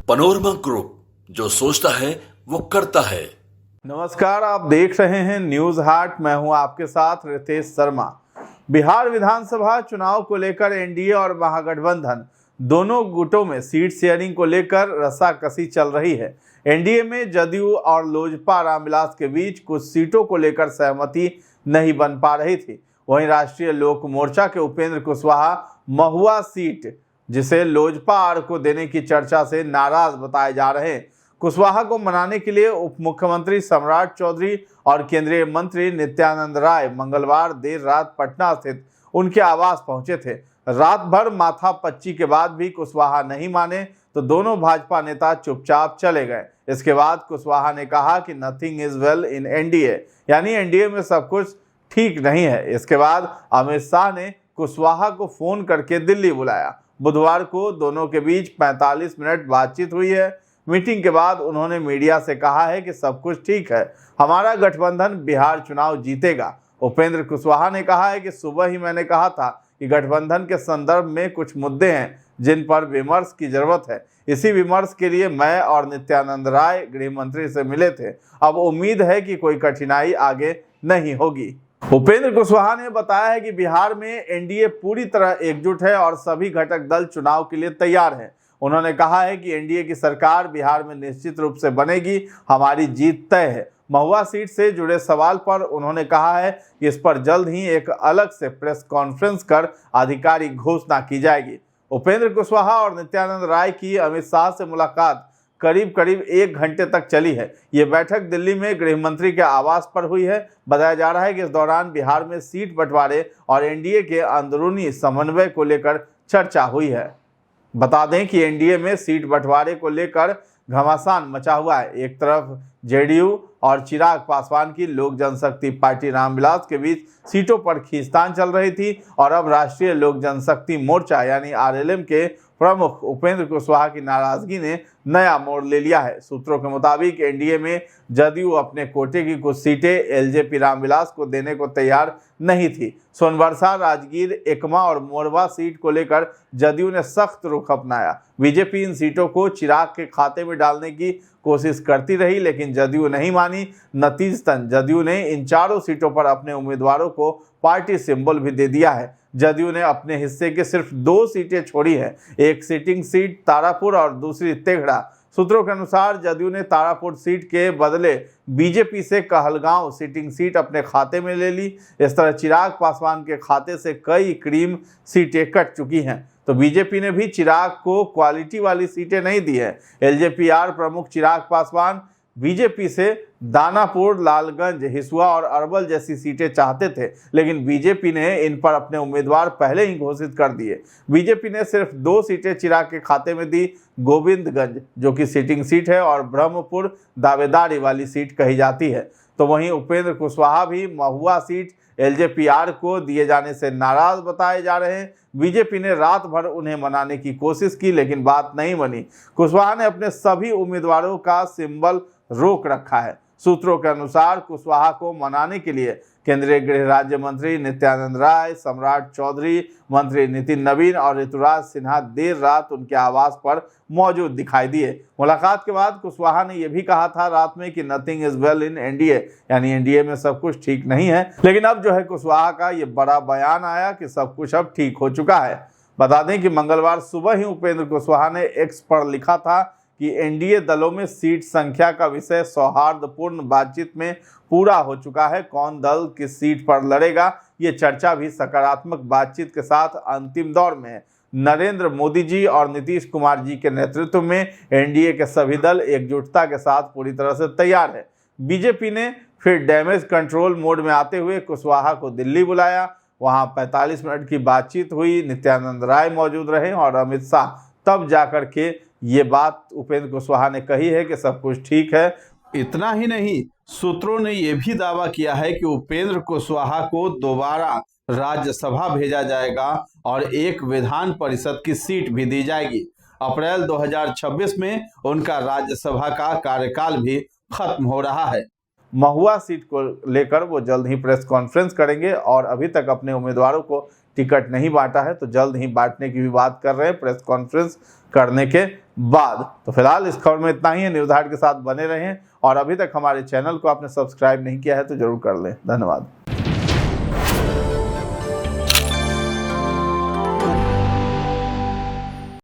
Panorama group, जो सोचता है वो करता है। नमस्कार, आप देख रहे हैं न्यूज हाट। मैं हूं आपके साथ रितेश शर्मा। बिहार विधानसभा चुनाव को लेकर एनडीए और महागठबंधन दोनों गुटों में सीट शेयरिंग को लेकर रस्साकसी चल रही है। एनडीए में जदयू और लोजपा रामविलास के बीच कुछ सीटों को लेकर सहमति नहीं बन पा रही थी। वहीं राष्ट्रीय लोक मोर्चा के उपेंद्र कुशवाहा महुआ सीट, जिसे लोजपा आर को देने की चर्चा से नाराज बताए जा रहे हैं। कुशवाहा को मनाने के लिए उप मुख्यमंत्री सम्राट चौधरी और केंद्रीय मंत्री नित्यानंद राय मंगलवार देर रात पटना स्थित उनके आवास पहुंचे थे। रात भर माथापच्ची के बाद भी कुशवाहा नहीं माने तो दोनों भाजपा नेता चुपचाप चले गए। इसके बाद कुशवाहा ने कहा कि nothing is well in NDA, यानी एनडीए में सब कुछ ठीक नहीं है। इसके बाद अमित शाह ने कुशवाहा को फोन करके दिल्ली बुलाया। बुधवार को दोनों के बीच 45 मिनट बातचीत हुई है। मीटिंग के बाद उन्होंने मीडिया से कहा है कि सब कुछ ठीक है, हमारा गठबंधन बिहार चुनाव जीतेगा। उपेंद्र कुशवाहा ने कहा है कि सुबह ही मैंने कहा था कि गठबंधन के संदर्भ में कुछ मुद्दे हैं जिन पर विमर्श की जरूरत है। इसी विमर्श के लिए मैं और नित्यानंद राय गृह मंत्री से मिले थे। अब उम्मीद है कि कोई कठिनाई आगे नहीं होगी। उपेंद्र कुशवाहा ने बताया है कि बिहार में एनडीए पूरी तरह एकजुट है और सभी घटक दल चुनाव के लिए तैयार हैं। उन्होंने कहा है कि एनडीए की सरकार बिहार में निश्चित रूप से बनेगी, हमारी जीत तय है। महुआ सीट से जुड़े सवाल पर उन्होंने कहा है कि इस पर जल्द ही एक अलग से प्रेस कॉन्फ्रेंस कर आधिकारिक घोषणा की जाएगी। उपेंद्र कुशवाहा और नित्यानंद राय की अमित शाह से मुलाकात करीब 1 घंटे तक चली है। ये बैठक दिल्ली में गृह मंत्री के आवास पर हुई है। बताया जा रहा है कि इस दौरान बिहार में सीट बंटवारे और एनडीए के अंदरूनी समन्वय को लेकर चर्चा हुई है। बता दें कि एनडीए में सीट बंटवारे को लेकर घमासान मचा हुआ है। एक तरफ जेडीयू और चिराग पासवान की लोक जनशक्ति पार्टी रामविलास के बीच सीटों पर खींचतान चल रही थी और अब राष्ट्रीय लोक जनशक्ति मोर्चा यानी आरएलएम के प्रमुख उपेंद्र कुशवाहा की नाराजगी ने नया मोड़ ले लिया है। सूत्रों के मुताबिक एनडीए में जदयू अपने कोटे की कुछ सीटें एलजेपी रामविलास को देने को तैयार नहीं थी। सोनबरसा, राजगीर, एकमा और मोरवा सीट को लेकर जदयू ने सख्त रुख अपनाया। बीजेपी इन सीटों को चिराग के खाते में डालने की कोशिश करती रही, लेकिन जदयू नहीं मानी। नतीजतन जदयू ने इन चारों सीटों पर अपने उम्मीदवारों को पार्टी सिंबल भी दे दिया है। जदयू ने अपने हिस्से के सिर्फ 2 सीटें छोड़ी हैं, एक सिटिंग सीट तारापुर और दूसरी तेघड़ा। सूत्रों के अनुसार जदयू ने तारापुर सीट के बदले बीजेपी से कहलगांव सिटिंग सीट अपने खाते में ले ली। इस तरह चिराग पासवान के खाते से कई क्रीम सीटें कट चुकी हैं। तो बीजेपी ने भी चिराग को क्वालिटी वाली सीटें नहीं दी है। एलजेपीआर प्रमुख चिराग पासवान बीजेपी से दानापुर, लालगंज, हिसुआ और अरवल जैसी सीटें चाहते थे, लेकिन बीजेपी ने इन पर अपने उम्मीदवार पहले ही घोषित कर दिए। बीजेपी ने सिर्फ 2 सीटें चिराग के खाते में दी, गोविंदगंज जो कि सिटिंग सीट है और ब्रह्मपुर दावेदारी वाली सीट कही जाती है। तो वहीं उपेंद्र कुशवाहा भी महुआ सीट एलजेपीआर को दिए जाने से नाराज बताए जा रहे हैं। बीजेपी ने रात भर उन्हें मनाने की कोशिश की, लेकिन बात नहीं बनी। कुशवाहा ने अपने सभी उम्मीदवारों का सिंबल रोक रखा है। सूत्रों के अनुसार कुशवाहा को मनाने के लिए केंद्रीय गृह राज्य मंत्री नित्यानंद राय, सम्राट चौधरी, मंत्री नितिन नवीन और ऋतुराज सिन्हा देर रात उनके आवास पर मौजूद दिखाई दिए। मुलाकात के बाद कुशवाहा ने यह भी कहा था रात में कि nothing is well in NDA, यानी एनडीए में सब कुछ ठीक नहीं है। लेकिन अब जो है कुशवाहा का ये बड़ा बयान आया कि सब कुछ अब ठीक हो चुका है। बता दें कि मंगलवार सुबह ही उपेंद्र कुशवाहा ने एक्स पर लिखा था कि एनडीए दलों में सीट संख्या का विषय सौहार्दपूर्ण बातचीत में पूरा हो चुका है। कौन दल किस सीट पर लड़ेगा, ये चर्चा भी सकारात्मक बातचीत के साथ अंतिम दौर में है। नरेंद्र मोदी जी और नीतीश कुमार जी के नेतृत्व में एनडीए के सभी दल एकजुटता के साथ पूरी तरह से तैयार है। बीजेपी ने फिर डैमेज कंट्रोल मोड में आते हुए कुशवाहा को दिल्ली बुलाया। वहां 45 मिनट की बातचीत हुई। नित्यानंद राय मौजूद रहे और अमित शाह तब जाकर के ये बात उपेंद्र कुशवाहा ने कही है कि सब कुछ ठीक है। इतना ही नहीं, सूत्रों ने यह भी दावा किया है कि उपेंद्र कुशवाहा को दोबारा राज्यसभा भेजा जाएगा और एक विधान परिषद की सीट भी दी जाएगी। अप्रैल 2026 में उनका राज्यसभा का कार्यकाल भी खत्म हो रहा है। महुआ सीट को लेकर वो जल्द ही प्रेस कॉन्फ्रेंस करेंगे और अभी तक अपने उम्मीदवारों को टिकट नहीं बांटा है तो जल्द ही बांटने की भी बात कर रहे हैं प्रेस कॉन्फ्रेंस करने के बाद। तो फिलहाल इस खबर में इतना ही है। न्यूज़ हाट के साथ बने रहें और अभी तक हमारे चैनल को आपने सब्सक्राइब नहीं किया है तो जरूर कर लें। धन्यवाद।